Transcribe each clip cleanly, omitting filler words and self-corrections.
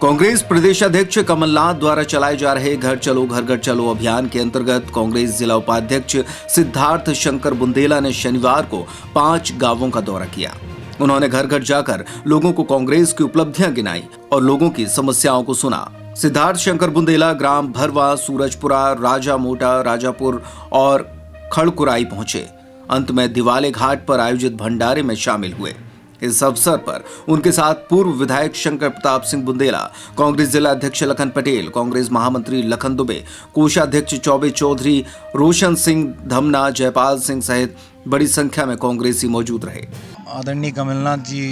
कांग्रेस प्रदेश अध्यक्ष कमलनाथ द्वारा चलाए जा रहे घर घर चलो अभियान के अंतर्गत कांग्रेस जिला उपाध्यक्ष सिद्धार्थ शंकर बुंदेला ने शनिवार को 5 गांवों का दौरा किया। उन्होंने घर घर जाकर लोगों को कांग्रेस की उपलब्धियां गिनाई और लोगों की समस्याओं को सुना। सिद्धार्थ शंकर बुंदेला ग्राम भरवा, सूरजपुरा, राजा मोटा, राजापुर और खड़कुराई पहुंचे। अंत में दिवाले घाट पर आयोजित भंडारे में शामिल हुए। इस अवसर पर उनके साथ पूर्व विधायक शंकर प्रताप सिंह बुंदेला, कांग्रेस जिला अध्यक्ष लखन पटेल, कांग्रेस महामंत्री लखन दुबे, कोषाध्यक्ष चौबे चौधरी, रोशन सिंह धमना, जयपाल सिंह सहित बड़ी संख्या में कांग्रेसी मौजूद रहे। आदरणीय कमलनाथ जी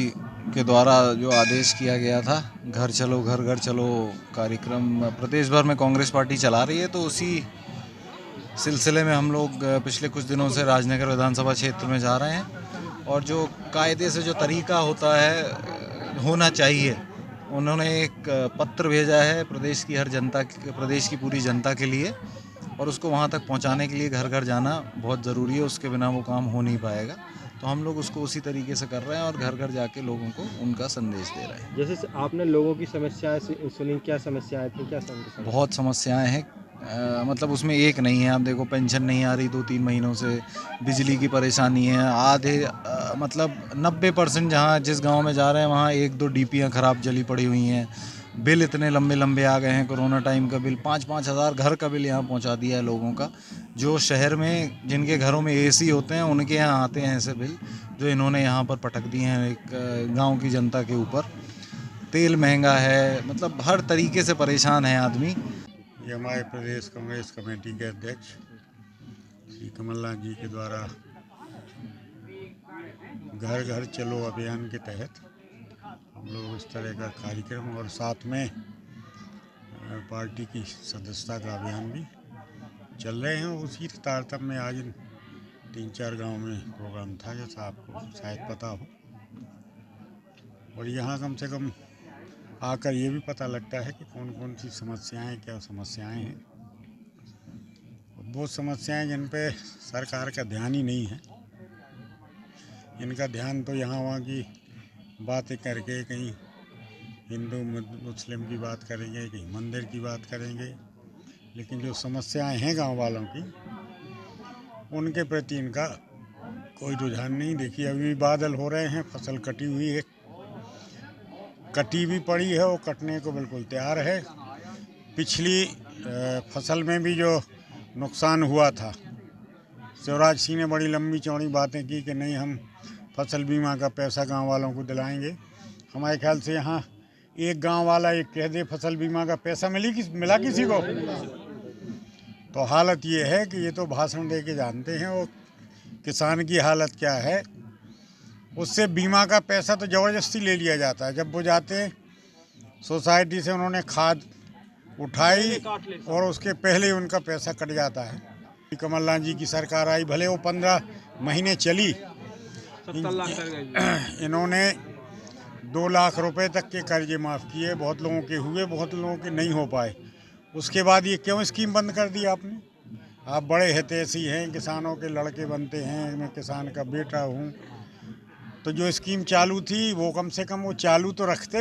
के द्वारा जो आदेश किया गया था घर घर चलो कार्यक्रम प्रदेश भर में कांग्रेस पार्टी चला रही है, तो उसी सिलसिले में हम लोग पिछले कुछ दिनों से राजनगर विधानसभा क्षेत्र में जा रहे हैं। और जो कायदे से जो तरीका होता है होना चाहिए, उन्होंने एक पत्र भेजा है प्रदेश की पूरी जनता के लिए, और उसको वहाँ तक पहुँचाने के लिए घर घर जाना बहुत ज़रूरी है। उसके बिना वो काम हो नहीं पाएगा। तो हम लोग उसको उसी तरीके से कर रहे हैं और घर घर जाके लोगों को उनका संदेश दे रहे हैं। जैसे आपने लोगों की समस्याएं सुनी, क्या समस्याएं थी, क्या समस्या? बहुत समस्याएं हैं, मतलब उसमें एक नहीं है। आप देखो, पेंशन नहीं आ रही 2-3 महीनों से, बिजली की परेशानी है, आधे मतलब 90% जहाँ जिस गांव में जा रहे हैं वहाँ 1-2 डीपीयाँ ख़राब जली पड़ी हुई हैं। बिल इतने लंबे लंबे आ गए हैं, कोरोना टाइम का बिल 5-5 हज़ार घर का बिल यहाँ पहुँचा दिया है लोगों का। जो शहर में जिनके घरों में एसी होते हैं उनके यहाँ आते हैं ऐसे बिल, जो इन्होंने यहाँ पर पटक दिए हैं एक गाँव की जनता के ऊपर। तेल महंगा है, मतलब हर तरीके से परेशान है आदमी। ये हमारे प्रदेश कांग्रेस कमेटी के अध्यक्ष श्री कमलनाथ जी के द्वारा घर घर चलो अभियान के तहत हम लोग इस तरह का कार्यक्रम और साथ में पार्टी की सदस्यता का अभियान भी चल रहे हैं। उसी तारतम्य में आज 3-4 गांव में प्रोग्राम था, जैसा आपको शायद पता हो। और यहाँ कम से कम आकर ये भी पता लगता है कि कौन कौन सी समस्याएं, क्या समस्याएं हैं। वो समस्याएं जिन पे सरकार का ध्यान ही नहीं है। इनका ध्यान तो यहाँ वहाँ की बातें करके कहीं हिंदू मुस्लिम की बात करेंगे, कहीं मंदिर की बात करेंगे, लेकिन जो समस्याएं हैं गांव वालों की, उनके प्रति इनका कोई रुझान नहीं। देखिए, अभी बादल हो रहे हैं, फसल कटी हुई है, कटी भी पड़ी है और कटने को बिल्कुल तैयार है। पिछली फसल में भी जो नुकसान हुआ था, शिवराज सिंह ने बड़ी लंबी चौड़ी बातें की कि नहीं, हम फसल बीमा का पैसा गांव वालों को दिलाएंगे। हमारे ख्याल से यहाँ एक गांव वाला एक कह दे फसल बीमा का पैसा मिला किसी को, तो हालत ये है कि ये तो भाषण दे के जानते हैं। और किसान की हालत क्या है, उससे बीमा का पैसा तो ज़बरदस्ती ले लिया जाता है। जब वो जाते सोसाइटी से, उन्होंने खाद उठाई और उसके पहले उनका पैसा कट जाता है। कमलनाथ जी की सरकार आई, भले वो 15 महीने चली, इन्होंने 2 लाख रुपए तक के कर्जे माफ़ किए। बहुत लोगों के हुए, बहुत लोगों के नहीं हो पाए। उसके बाद ये क्यों स्कीम बंद कर दी आपने? आप बड़े हितैषी हैं, किसानों के लड़के बनते हैं, मैं किसान का बेटा हूँ, तो जो स्कीम चालू थी वो कम से कम वो चालू तो रखते।